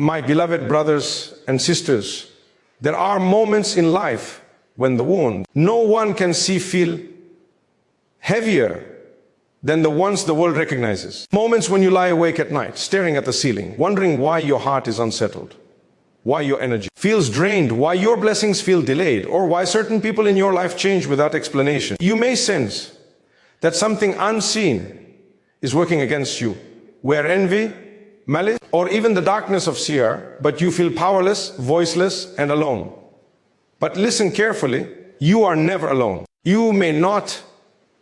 My beloved brothers and sisters, there are moments in life when the wound no one can see feel heavier than the ones the world recognizes. Moments when you lie awake at night, staring at the ceiling, wondering why your heart is unsettled, why your energy feels drained, why your blessings feel delayed, or why certain people in your life change without explanation. You may sense that something unseen is working against you, where envy, malice, or even the darkness of Sehir, but you feel powerless, voiceless, and alone. But listen carefully, you are never alone. You may not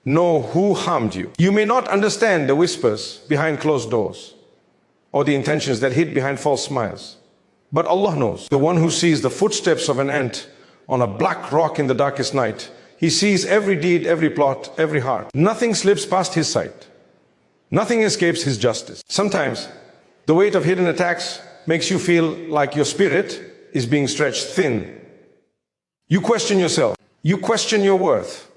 know who harmed you. You may not understand the whispers behind closed doors, or the intentions that hid behind false smiles. But Allah knows, the one who sees the footsteps of an ant on a black rock in the darkest night. He sees every deed, every plot, every heart. Nothing slips past His sight. Nothing escapes His justice. Sometimes, the weight of hidden attacks makes you feel like your spirit is being stretched thin. You question yourself. You question your worth.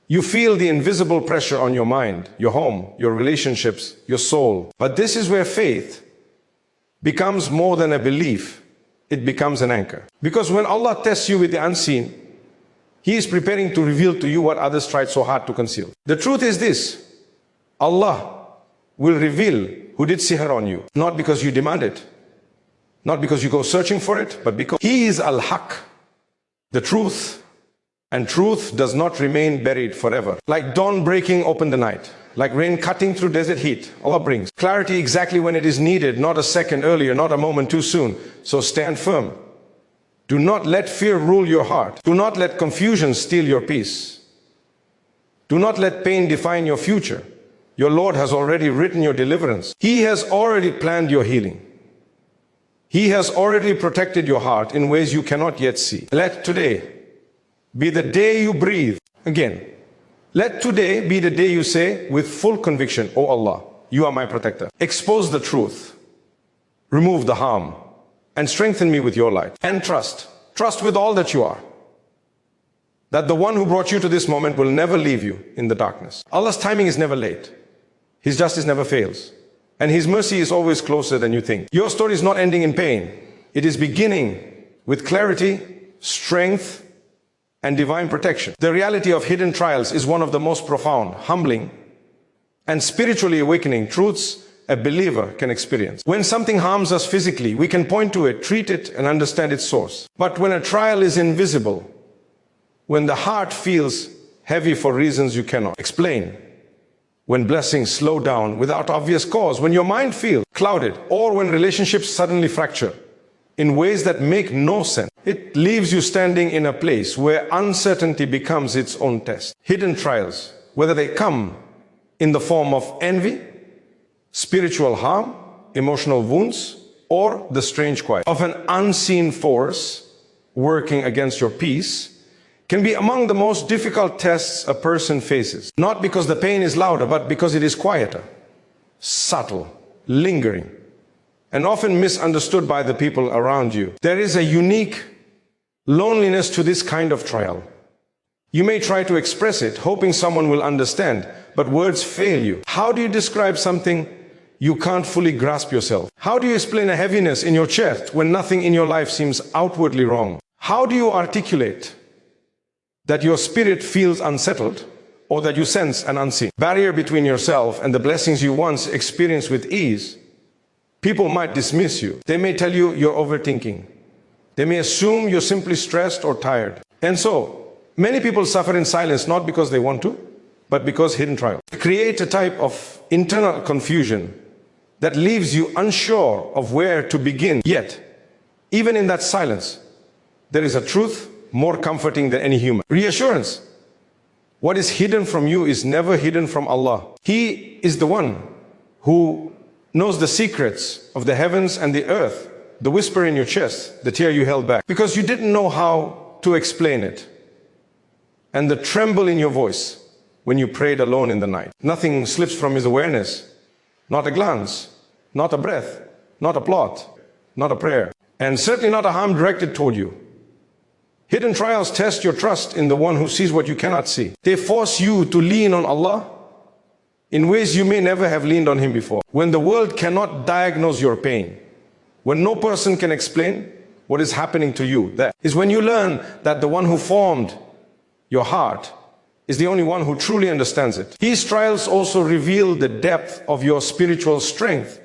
You feel the invisible pressure on your mind, your home, your relationships, your soul. But this is where faith becomes more than a belief. It becomes an anchor. Because when Allah tests you with the unseen, He is preparing to reveal to you what others tried so hard to conceal. The truth is this: Allah will reveal who did sihr on you, not because you demand it, not because you go searching for it, but because He is Al-Haq, the truth. And truth does not remain buried forever. Like dawn breaking open the night, like rain cutting through desert heat, Allah brings clarity exactly when it is needed, not a second earlier, not a moment too soon. So stand firm. Do not let fear rule your heart. Do not let confusion steal your peace. Do not let pain define your future. Your Lord has already written your deliverance. He has already planned your healing. He has already protected your heart in ways you cannot yet see. Let today be the day you breathe again. Let today be the day you say with full conviction, "Oh Allah, you are my protector. Expose the truth, remove the harm, and strengthen me with your light." And trust with all that you are, that the one who brought you to this moment will never leave you in the darkness. Allah's timing is never late. His justice never fails. And His mercy is always closer than you think. Your story is not ending in pain. It is beginning with clarity, strength, and divine protection. The reality of hidden trials is one of the most profound, humbling, and spiritually awakening truths a believer can experience. When something harms us physically, we can point to it, treat it, and understand its source. But when a trial is invisible, when the heart feels heavy for reasons you cannot explain, when blessings slow down without obvious cause, when your mind feels clouded, or when relationships suddenly fracture in ways that make no sense, it leaves you standing in a place where uncertainty becomes its own test. Hidden trials, whether they come in the form of envy, spiritual harm, emotional wounds, or the strange quiet of an unseen force working against your peace, can be among the most difficult tests a person faces. Not because the pain is louder, but because it is quieter, subtle, lingering, and often misunderstood by the people around you. There is a unique loneliness to this kind of trial. You may try to express it, hoping someone will understand, but words fail you. How do you describe something you can't fully grasp yourself? How do you explain a heaviness in your chest when nothing in your life seems outwardly wrong? How do you articulate that your spirit feels unsettled, or that you sense an unseen barrier between yourself and the blessings you once experienced with ease? People might dismiss you. They may tell you you're overthinking. They may assume you're simply stressed or tired. And so, many people suffer in silence, not because they want to, but because hidden trials create a type of internal confusion that leaves you unsure of where to begin. Yet, even in that silence, there is a truth more comforting than any human reassurance. What is hidden from you is never hidden from Allah. He is the one who knows the secrets of the heavens and the earth, the whisper in your chest, the tear you held back because you didn't know how to explain it, and the tremble in your voice when you prayed alone in the night. Nothing slips from His awareness, not a glance, not a breath, not a plot, not a prayer, and certainly not a harm directed toward you. Hidden trials test your trust in the one who sees what you cannot see. They force you to lean on Allah in ways you may never have leaned on Him before. When the world cannot diagnose your pain, when no person can explain what is happening to you. That is when you learn that the one who formed your heart is the only one who truly understands it. These trials also reveal the depth of your spiritual strength.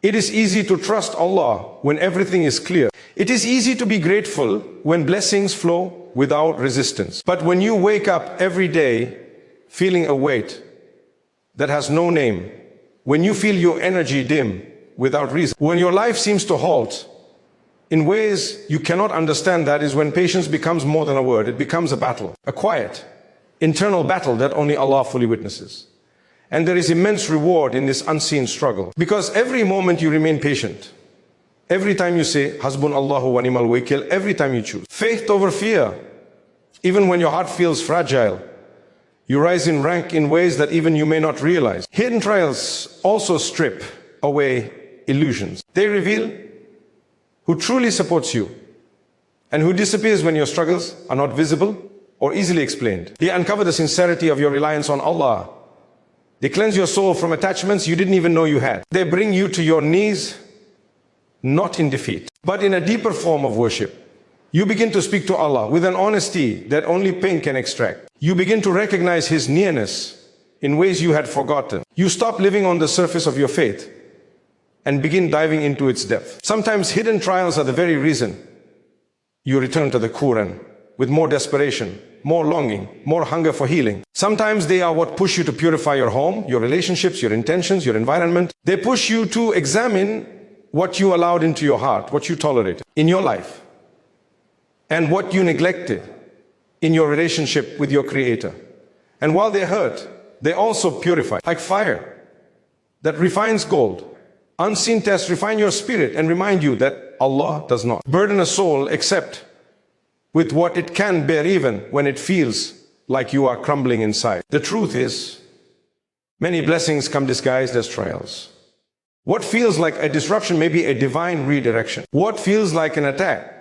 It is easy to trust Allah when everything is clear. It is easy to be grateful when blessings flow without resistance. But when you wake up every day feeling a weight that has no name, when you feel your energy dim without reason, when your life seems to halt in ways you cannot understand, that is when patience becomes more than a word. It becomes a battle, a quiet, internal battle that only Allah fully witnesses. And there is immense reward in this unseen struggle. Because every moment you remain patient, every time you say, Hasbun Allahu wa ni'mal wakil, every time you choose faith over fear, even when your heart feels fragile, you rise in rank in ways that even you may not realize. Hidden trials also strip away illusions. They reveal who truly supports you and who disappears when your struggles are not visible or easily explained. They uncover the sincerity of your reliance on Allah. They cleanse your soul from attachments you didn't even know you had. They bring you to your knees, not in defeat, but in a deeper form of worship. You begin to speak to Allah with an honesty that only pain can extract. You begin to recognize His nearness in ways you had forgotten. You stop living on the surface of your faith and begin diving into its depth. Sometimes hidden trials are the very reason you return to the Quran with more desperation, more longing, more hunger for healing. Sometimes they are what push you to purify your home, your relationships, your intentions, your environment. They push you to examine what you allowed into your heart, what you tolerated in your life, and what you neglected in your relationship with your Creator. And while they hurt, they also purify, like fire that refines gold. Unseen tests refine your spirit and remind you that Allah does not burden a soul except with what it can bear, even when it feels like you are crumbling inside. The truth is, many blessings come disguised as trials. What feels like a disruption may be a divine redirection. What feels like an attack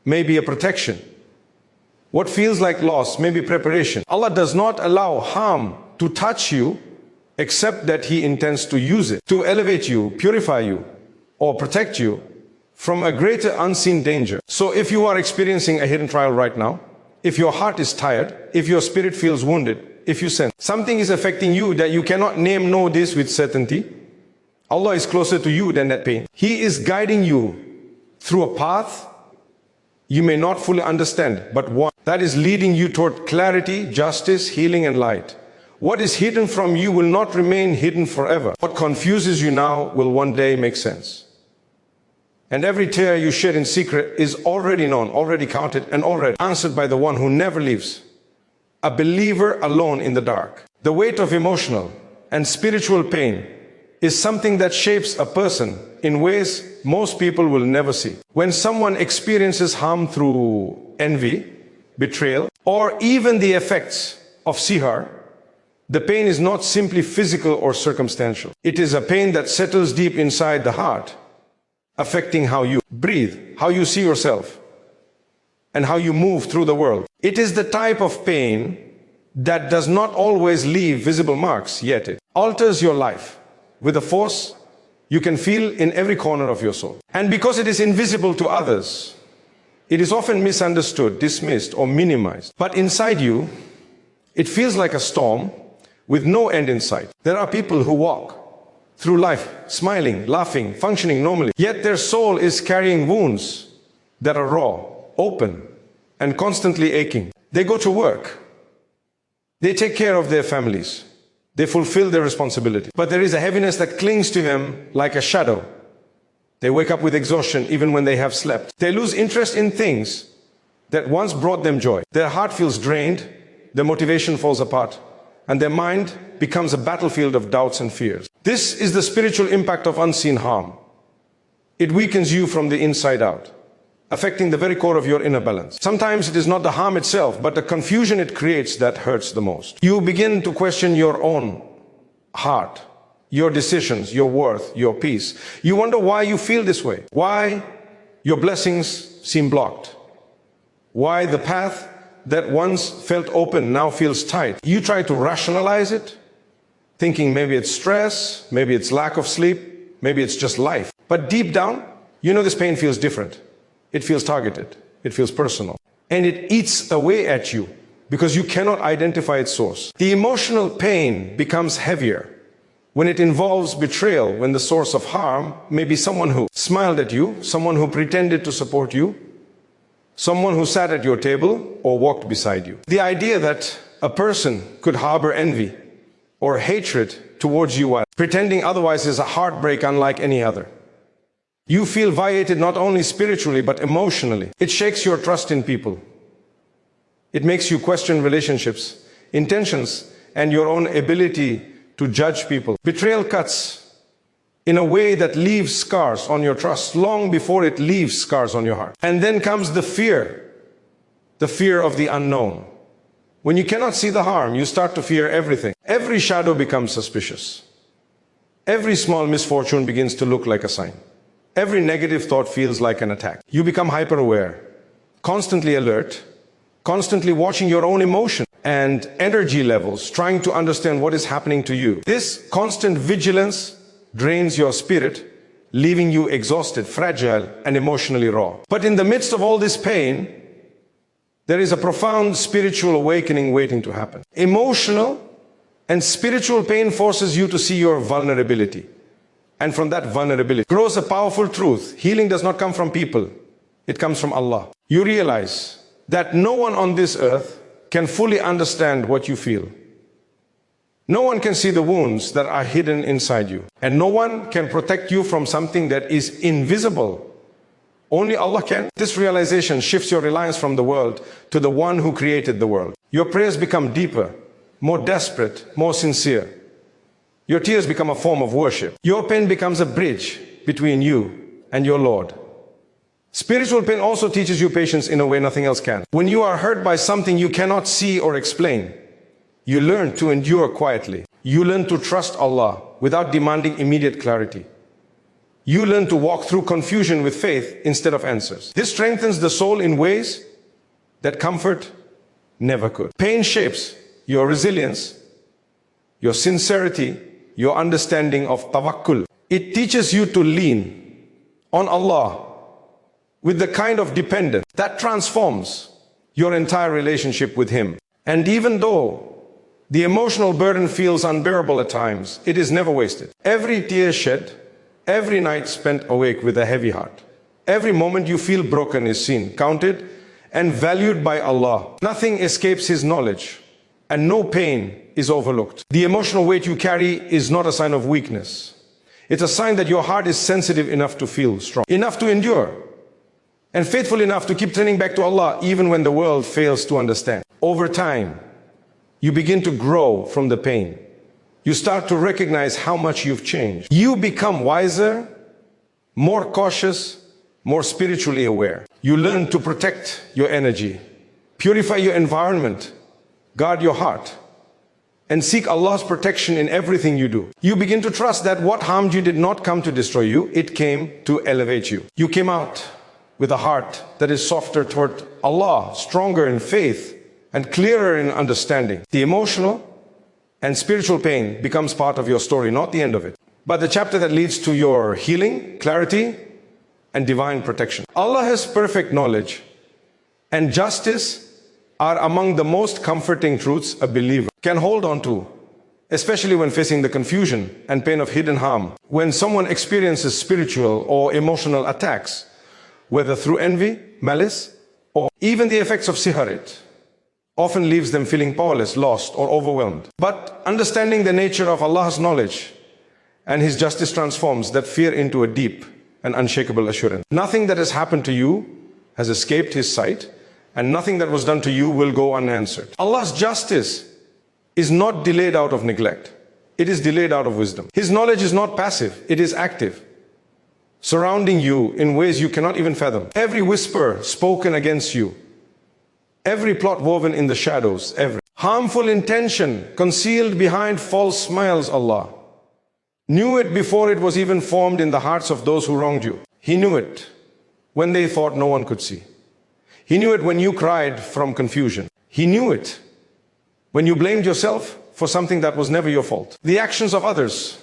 may be a protection. What feels like loss may be preparation. Allah does not allow harm to touch you except that He intends to use it to elevate you, purify you, or protect you from a greater unseen danger. So if you are experiencing a hidden trial right now, if your heart is tired, if your spirit feels wounded, if you sense something is affecting you that you cannot know this with certainty, Allah is closer to you than that pain. He is guiding you through a path you may not fully understand, but one that is leading you toward clarity, justice, healing, and light. What is hidden from you will not remain hidden forever. What confuses you now will one day make sense. And every tear you shed in secret is already known, already counted, and already answered by the one who never leaves a believer alone in the dark. The weight of emotional and spiritual pain is something that shapes a person in ways most people will never see. When someone experiences harm through envy, betrayal, or even the effects of Sehir, the pain is not simply physical or circumstantial. It is a pain that settles deep inside the heart, affecting how you breathe, how you see yourself, and how you move through the world. It is the type of pain that does not always leave visible marks, yet it alters your life with a force you can feel in every corner of your soul. And because it is invisible to others, it is often misunderstood, dismissed, or minimized. But inside you, it feels like a storm with no end in sight. There are people who walk through life smiling, laughing, functioning normally, yet their soul is carrying wounds that are raw, open, and constantly aching. They go to work. They take care of their families. They fulfill their responsibility. But there is a heaviness that clings to them like a shadow. They wake up with exhaustion even when they have slept. They lose interest in things that once brought them joy. Their heart feels drained, their motivation falls apart, and their mind becomes a battlefield of doubts and fears. This is the spiritual impact of unseen harm. It weakens you from the inside out, affecting the very core of your inner balance. Sometimes it is not the harm itself, but the confusion it creates that hurts the most. You begin to question your own heart, your decisions, your worth, your peace. You wonder why you feel this way, why your blessings seem blocked, why the path that once felt open now feels tight. You try to rationalize it, thinking maybe it's stress, maybe it's lack of sleep, maybe it's just life. But deep down, You know this pain feels different. It feels targeted. It feels personal. And it eats away at you because you cannot identify its source. The emotional pain becomes heavier when it involves betrayal, when the source of harm may be someone who smiled at you, someone who pretended to support you, someone who sat at your table or walked beside you. The idea that a person could harbor envy or hatred towards you while pretending otherwise is a heartbreak unlike any other. You feel violated not only spiritually but emotionally. It shakes your trust in people. It makes you question relationships, intentions, and your own ability to judge people. Betrayal cuts in a way that leaves scars on your trust long before it leaves scars on your heart. And then comes the fear of the unknown. When you cannot see the harm, you start to fear everything. Every shadow becomes suspicious. Every small misfortune begins to look like a sign. Every negative thought feels like an attack. You become hyper-aware, constantly alert, constantly watching your own emotion and energy levels, trying to understand what is happening to you. This constant vigilance drains your spirit, leaving you exhausted, fragile, and emotionally raw. But in the midst of all this pain, there is a profound spiritual awakening waiting to happen. Emotional and spiritual pain forces you to see your vulnerability. And from that vulnerability grows a powerful truth. Healing does not come from people. It comes from Allah. You realize that no one on this earth can fully understand what you feel. No one can see the wounds that are hidden inside you. And no one can protect you from something that is invisible. Only Allah can. This realization shifts your reliance from the world to the one who created the world. Your prayers become deeper, more desperate, more sincere. Your tears become a form of worship. Your pain becomes a bridge between you and your Lord. Spiritual pain also teaches you patience in a way nothing else can. When you are hurt by something you cannot see or explain, you learn to endure quietly. You learn to trust Allah without demanding immediate clarity. You learn to walk through confusion with faith instead of answers. This strengthens the soul in ways that comfort never could. Pain shapes your resilience, your sincerity, your understanding of tawakkul. It teaches you to lean on Allah with the kind of dependence that transforms your entire relationship with Him. And even though the emotional burden feels unbearable at times, it is never wasted. Every tear shed, every night spent awake with a heavy heart, every moment you feel broken is seen, counted, and valued by Allah. Nothing escapes His knowledge, and no pain is overlooked. The emotional weight you carry is not a sign of weakness. It's a sign that your heart is sensitive enough to feel strong, enough to endure, and faithful enough to keep turning back to Allah even when the world fails to understand. Over time, you begin to grow from the pain. You start to recognize how much you've changed. You become wiser, more cautious, more spiritually aware. You learn to protect your energy, purify your environment, guard your heart, and seek Allah's protection in everything you do. You begin to trust that what harmed you did not come to destroy you, it came to elevate you. You came out with a heart that is softer toward Allah, stronger in faith, and clearer in understanding. The emotional and spiritual pain becomes part of your story, not the end of it, but the chapter that leads to your healing, clarity, and divine protection. Allah has perfect knowledge, and justice are among the most comforting truths a believer can hold on to, especially when facing the confusion and pain of hidden harm. When someone experiences spiritual or emotional attacks, whether through envy, malice, or even the effects of Sehir, it often leaves them feeling powerless, lost, or overwhelmed. But understanding the nature of Allah's knowledge and His justice transforms that fear into a deep and unshakable assurance. Nothing that has happened to you has escaped His sight, and nothing that was done to you will go unanswered. Allah's justice is not delayed out of neglect. It is delayed out of wisdom. His knowledge is not passive, it is active, surrounding you in ways you cannot even fathom. Every whisper spoken against you, every plot woven in the shadows, every harmful intention concealed behind false smiles, Allah knew it before it was even formed in the hearts of those who wronged you. He knew it when they thought no one could see. He knew it when you cried from confusion. He knew it when you blamed yourself for something that was never your fault. The actions of others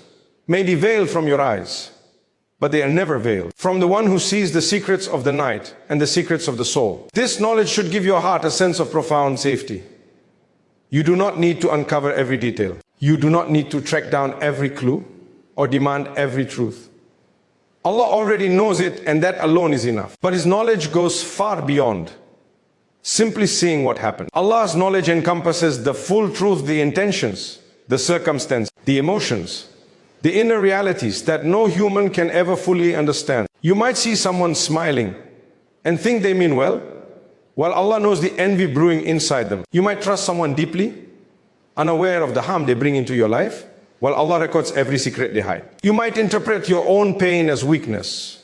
may be veiled from your eyes, but they are never veiled. From the one who sees the secrets of the night and the secrets of the soul. This knowledge should give your heart a sense of profound safety. You do not need to uncover every detail. You do not need to track down every clue or demand every truth. Allah already knows it, and that alone is enough. But His knowledge goes far beyond simply seeing what happened. Allah's knowledge encompasses the full truth, the intentions, the circumstance, the emotions, the inner realities that no human can ever fully understand. You might see someone smiling and think they mean well, while Allah knows the envy brewing inside them. You might trust someone deeply, unaware of the harm they bring into your life, while Allah records every secret they hide. You might interpret your own pain as weakness,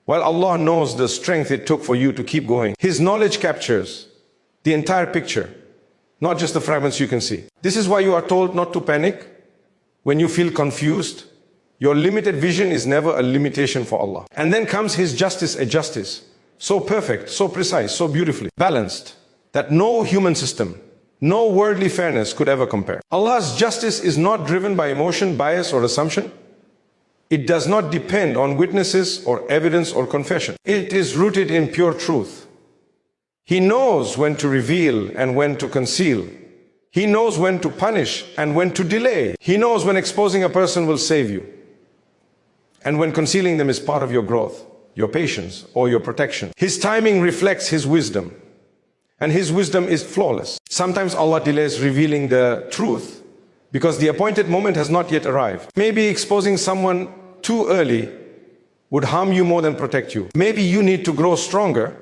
while Allah knows the strength it took for you to keep going. His knowledge captures the entire picture, not just the fragments you can see. This is why you are told not to panic when you feel confused. Your limited vision is never a limitation for Allah. And then comes His justice, a justice so perfect, so precise, so beautifully balanced, that no human system, no worldly fairness could ever compare. Allah's justice is not driven by emotion, bias, or assumption. It does not depend on witnesses or evidence or confession. It is rooted in pure truth. He knows when to reveal and when to conceal. He knows when to punish and when to delay. He knows when exposing a person will save you, and when concealing them is part of your growth, your patience, or your protection. His timing reflects His wisdom, and His wisdom is flawless. Sometimes Allah delays revealing the truth because the appointed moment has not yet arrived. Maybe exposing someone too early would harm you more than protect you. Maybe you need to grow stronger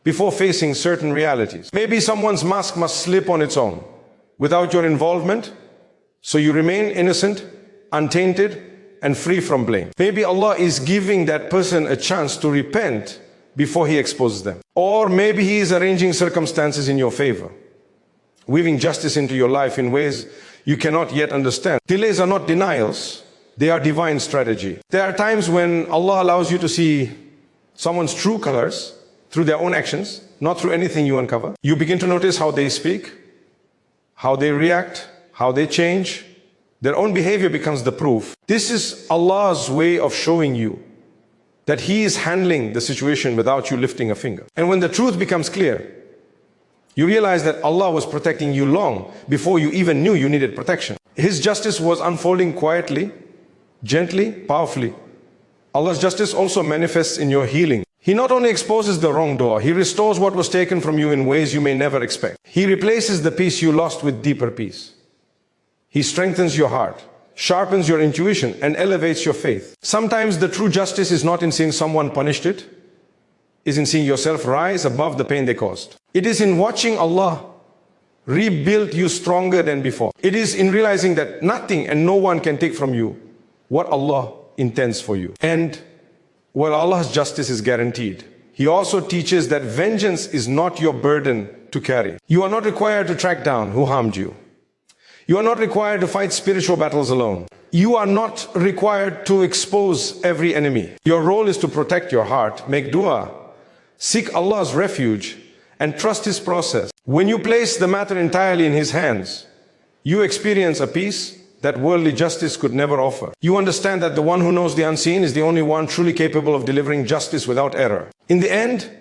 before facing certain realities. Maybe someone's mask must slip on its own without your involvement, so you remain innocent, untainted, and free from blame. Maybe Allah is giving that person a chance to repent before He exposes them. Or maybe He is arranging circumstances in your favor, weaving justice into your life in ways you cannot yet understand. Delays are not denials, they are divine strategy. There are times when Allah allows you to see someone's true colors through their own actions, not through anything you uncover. You begin to notice how they speak, how they react, how they change. Their own behavior becomes the proof. This is Allah's way of showing you that He is handling the situation without you lifting a finger. And when the truth becomes clear, you realize that Allah was protecting you long before you even knew you needed protection. His justice was unfolding quietly, gently, powerfully. Allah's justice also manifests in your healing. He not only exposes the wrongdoer, He restores what was taken from you in ways you may never expect. He replaces the peace you lost with deeper peace. He strengthens your heart, sharpens your intuition, and elevates your faith. Sometimes the true justice is not in seeing someone punished, it is in seeing yourself rise above the pain they caused. It is in watching Allah rebuild you stronger than before. It is in realizing that nothing and no one can take from you what Allah intends for you. And while Allah's justice is guaranteed, He also teaches that vengeance is not your burden to carry. You are not required to track down who harmed you. You are not required to fight spiritual battles alone. You are not required to expose every enemy. Your role is to protect your heart, make dua, seek Allah's refuge, and trust His process. When you place the matter entirely in His hands, you experience a peace that worldly justice could never offer. You understand that the one who knows the unseen is the only one truly capable of delivering justice without error. In the end,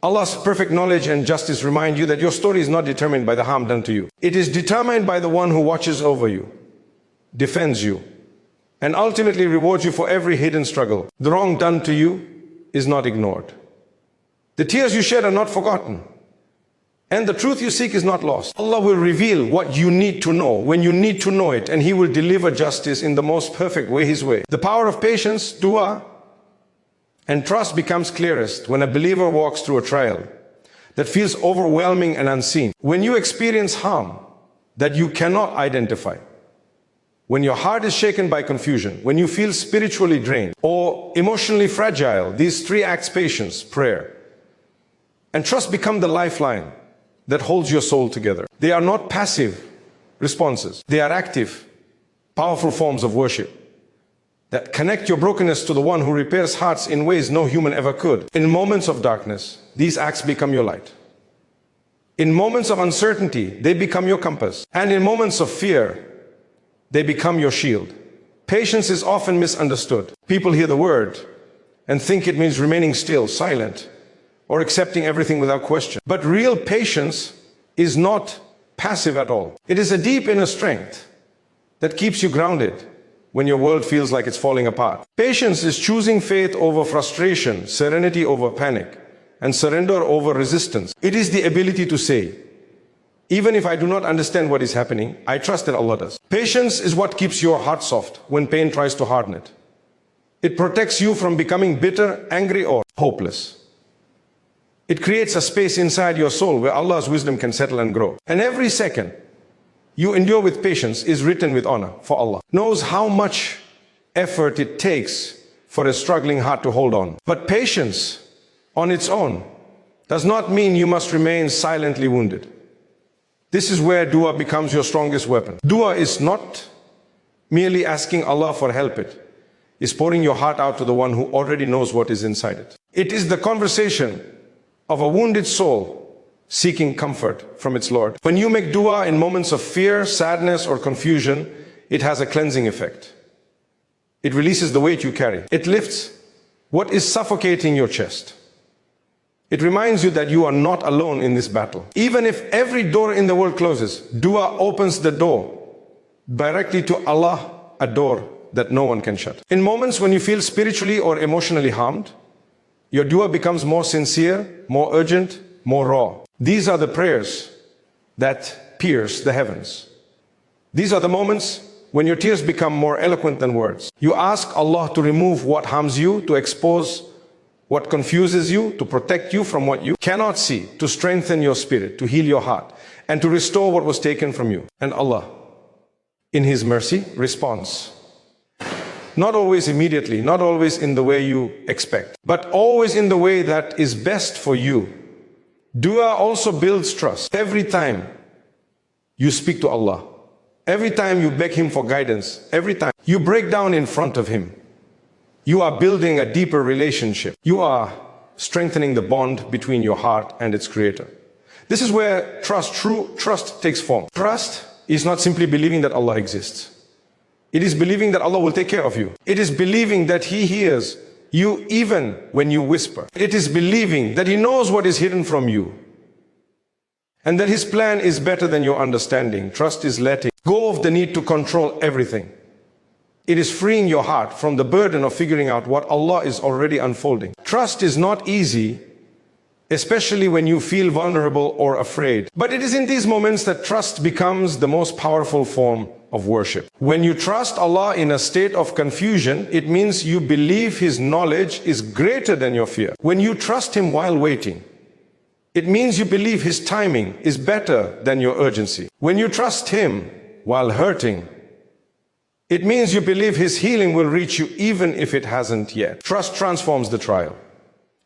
Allah's perfect knowledge and justice remind you that your story is not determined by the harm done to you. It is determined by the one who watches over you, defends you, and ultimately rewards you for every hidden struggle. The wrong done to you is not ignored. The tears you shed are not forgotten. And the truth you seek is not lost. Allah will reveal what you need to know when you need to know it, and He will deliver justice in the most perfect way, His way. The power of patience, dua, and trust becomes clearest when a believer walks through a trial that feels overwhelming and unseen. When you experience harm that you cannot identify, when your heart is shaken by confusion, when you feel spiritually drained or emotionally fragile, these three acts, patience, prayer, and trust, become the lifeline that holds your soul together. They are not passive responses. They are active, powerful forms of worship that connect your brokenness to the one who repairs hearts in ways no human ever could. In moments of darkness, these acts become your light. In moments of uncertainty, they become your compass. And in moments of fear, they become your shield. Patience is often misunderstood. People hear the word and think it means remaining still, silent, or accepting everything without question. But real patience is not passive at all. It is a deep inner strength that keeps you grounded when your world feels like it's falling apart. Patience is choosing faith over frustration, serenity over panic, and surrender over resistance. It is the ability to say, even if I do not understand what is happening, I trust that Allah does. Patience is what keeps your heart soft when pain tries to harden it. It protects you from becoming bitter, angry, or hopeless. It creates a space inside your soul where Allah's wisdom can settle and grow. And every second you endure with patience is written with honor, for Allah knows how much effort it takes for a struggling heart to hold on. But patience on its own does not mean you must remain silently wounded. This is where dua becomes your strongest weapon. Dua is not merely asking Allah for help. It is pouring your heart out to the one who already knows what is inside it. It is the conversation of a wounded soul seeking comfort from its Lord. When you make dua in moments of fear, sadness, or confusion, it has a cleansing effect. It releases the weight you carry. It lifts what is suffocating your chest. It reminds you that you are not alone in this battle. Even if every door in the world closes, dua opens the door directly to Allah, a door that no one can shut. In moments when you feel spiritually or emotionally harmed, your dua becomes more sincere, more urgent, more raw. These are the prayers that pierce the heavens. These are the moments when your tears become more eloquent than words. You ask Allah to remove what harms you, to expose what confuses you, to protect you from what you cannot see, to strengthen your spirit, to heal your heart, and to restore what was taken from you. And Allah, in His mercy, responds. Not always immediately, not always in the way you expect, but always in the way that is best for you. Dua also builds trust. Every time you speak to Allah, every time you beg Him for guidance, every time you break down in front of Him, you are building a deeper relationship. You are strengthening the bond between your heart and its Creator. This is where true trust takes form. Trust is not simply believing that Allah exists. It is believing that Allah will take care of you. It is believing that He hears you even when you whisper. It is believing that He knows what is hidden from you and that His plan is better than your understanding. Trust is letting go of the need to control everything. It is freeing your heart from the burden of figuring out what Allah is already unfolding. Trust is not easy, especially when you feel vulnerable or afraid. But it is in these moments that trust becomes the most powerful form of worship. When you trust Allah in a state of confusion, it means you believe His knowledge is greater than your fear. When you trust Him while waiting, it means you believe His timing is better than your urgency. When you trust Him while hurting, it means you believe His healing will reach you even if it hasn't yet. Trust transforms the trial.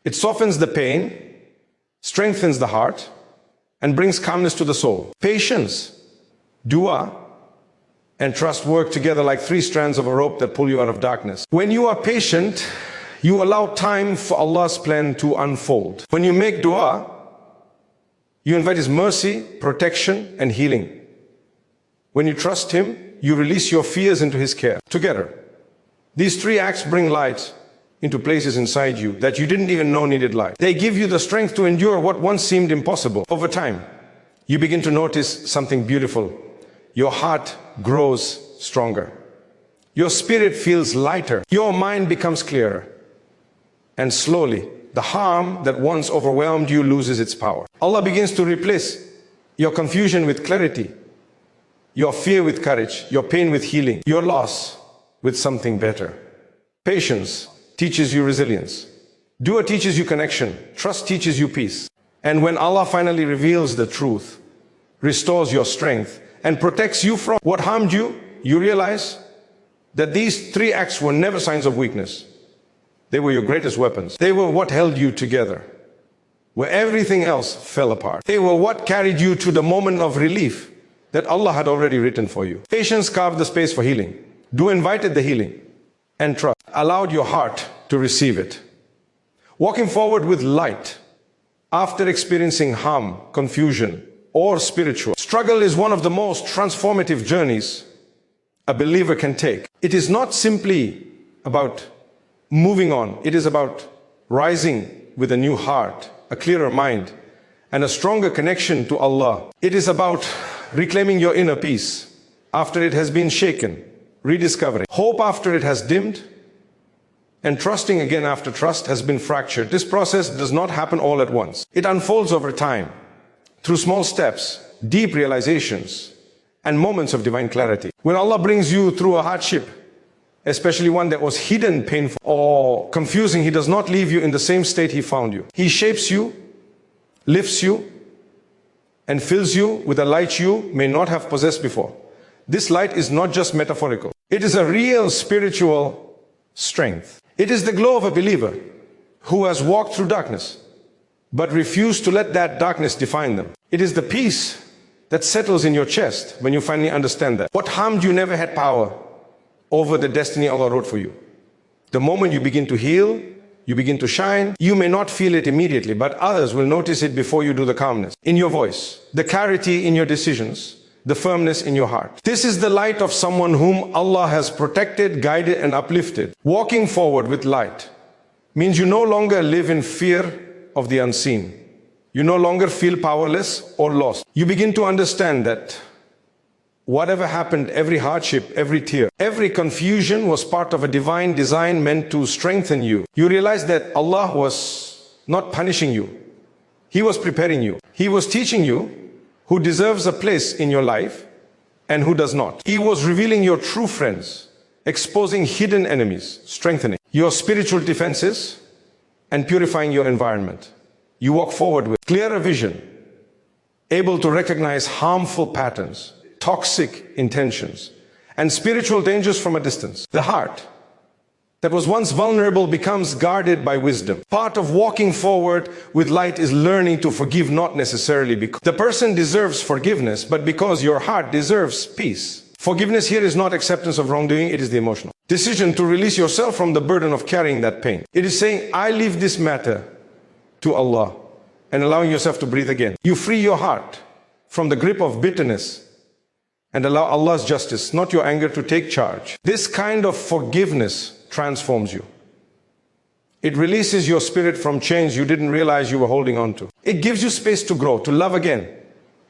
It softens the pain, strengthens the heart, and brings calmness to the soul. Patience, dua, and trust work together like three strands of a rope that pull you out of darkness. When you are patient, you allow time for Allah's plan to unfold. When you make dua, you invite His mercy, protection, and healing. When you trust Him, you release your fears into His care. Together, these three acts bring light into places inside you that you didn't even know needed light. They give you the strength to endure what once seemed impossible. Over time, you begin to notice something beautiful. Your heart grows stronger. Your spirit feels lighter. Your mind becomes clearer. And slowly, the harm that once overwhelmed you loses its power. Allah begins to replace your confusion with clarity, your fear with courage, your pain with healing, your loss with something better. Patience teaches you resilience. Dua teaches you connection. Trust teaches you peace. And when Allah finally reveals the truth, restores your strength, and protects you from what harmed you, you realize that these three acts were never signs of weakness. They were your greatest weapons. They were what held you together, where everything else fell apart. They were what carried you to the moment of relief that Allah had already written for you. Patience carved the space for healing. Dua invited the healing, and trust allowed your heart to receive it. Walking forward with light after experiencing harm, confusion, or spiritual struggle is one of the most transformative journeys a believer can take. It is not simply about moving on. It is about rising with a new heart, a clearer mind, and a stronger connection to Allah. It is about reclaiming your inner peace after it has been shaken, rediscovering hope after it has dimmed, and trusting again after trust has been fractured. This process does not happen all at once. It unfolds over time, through small steps, deep realizations, and moments of divine clarity. When Allah brings you through a hardship, especially one that was hidden, painful, or confusing, He does not leave you in the same state He found you. He shapes you, lifts you, and fills you with a light you may not have possessed before. This light is not just metaphorical. It is a real spiritual strength. It is the glow of a believer who has walked through darkness, but refused to let that darkness define them. It is the peace that settles in your chest when you finally understand that what harmed you never had power over the destiny Allah wrote for you. The moment you begin to heal, you begin to shine. You may not feel it immediately, but others will notice it before you do. The calmness in your voice, the clarity in your decisions, the firmness in your heart. This is the light of someone whom Allah has protected, guided, and uplifted. Walking forward with light means you no longer live in fear of the unseen. You no longer feel powerless or lost. You begin to understand that whatever happened, every hardship, every tear, every confusion was part of a divine design meant to strengthen you. You realize that Allah was not punishing you. He was preparing you. He was teaching you who deserves a place in your life and who does not. He was revealing your true friends, exposing hidden enemies, strengthening your spiritual defenses, and purifying your environment. You walk forward with clearer vision, able to recognize harmful patterns, toxic intentions, and spiritual dangers from a distance. The heart that was once vulnerable becomes guarded by wisdom. Part of walking forward with light is learning to forgive, not necessarily because the person deserves forgiveness, but because your heart deserves peace. Forgiveness here is not acceptance of wrongdoing, it is the emotional decision to release yourself from the burden of carrying that pain. It is saying, I leave this matter to Allah, and allowing yourself to breathe again. You free your heart from the grip of bitterness and allow Allah's justice, not your anger, to take charge. This kind of forgiveness transforms you. It releases your spirit from chains you didn't realize you were holding on to. It gives you space to grow, to love again,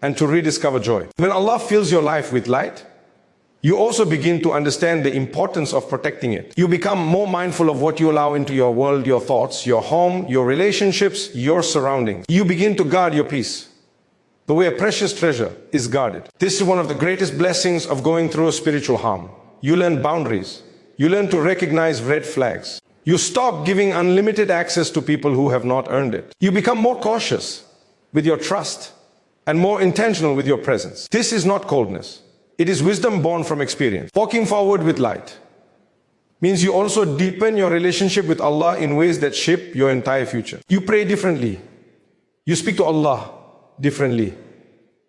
and to rediscover joy. When Allah fills your life with light, you also begin to understand the importance of protecting it. You become more mindful of what you allow into your world, your thoughts, your home, your relationships, your surroundings. You begin to guard your peace, the way a precious treasure is guarded. This is one of the greatest blessings of going through a spiritual harm. You learn boundaries. You learn to recognize red flags. You stop giving unlimited access to people who have not earned it. You become more cautious with your trust and more intentional with your presence. This is not coldness. It is wisdom born from experience. Walking forward with light means you also deepen your relationship with Allah in ways that shape your entire future. You pray differently. You speak to Allah differently.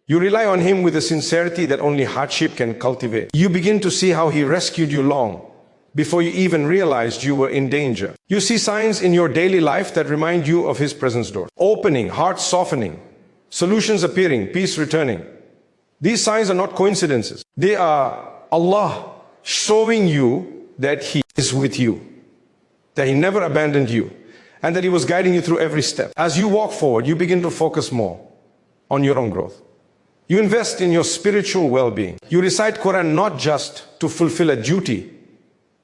You rely on Him with a sincerity that only hardship can cultivate. You begin to see how He rescued you long before you even realized you were in danger. You see signs in your daily life that remind you of His presence door. Opening, heart softening, solutions appearing, peace returning. These signs are not coincidences. They are Allah showing you that He is with you, that He never abandoned you, and that He was guiding you through every step. As you walk forward, you begin to focus more on your own growth. You invest in your spiritual well-being. You recite Quran not just to fulfill a duty,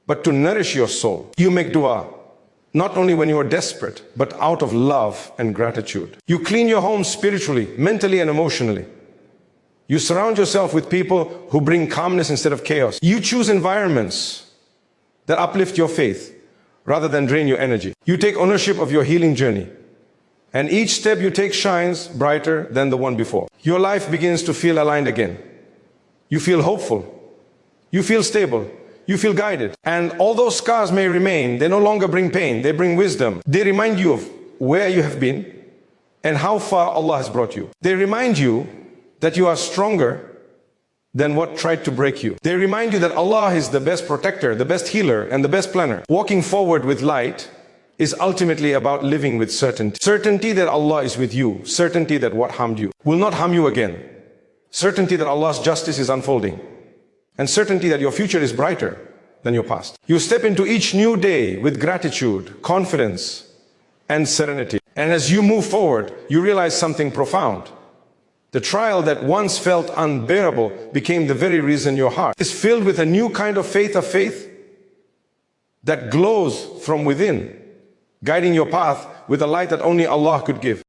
but to nourish your soul. You make dua, not only when you are desperate, but out of love and gratitude. You clean your home spiritually, mentally, and emotionally. You surround yourself with people who bring calmness instead of chaos. You choose environments that uplift your faith rather than drain your energy. You take ownership of your healing journey, and each step you take shines brighter than the one before. Your life begins to feel aligned again. You feel hopeful. You feel stable. You feel guided. And although scars may remain, they no longer bring pain. They bring wisdom. They remind you of where you have been and how far Allah has brought you. They remind you that you are stronger than what tried to break you. They remind you that Allah is the best protector, the best healer, and the best planner. Walking forward with light is ultimately about living with certainty. Certainty that Allah is with you. Certainty that what harmed you will not harm you again. Certainty that Allah's justice is unfolding. And certainty that your future is brighter than your past. You step into each new day with gratitude, confidence, and serenity. And as you move forward, you realize something profound. The trial that once felt unbearable became the very reason your heart is filled with a new kind of faith that glows from within, guiding your path with a light that only Allah could give.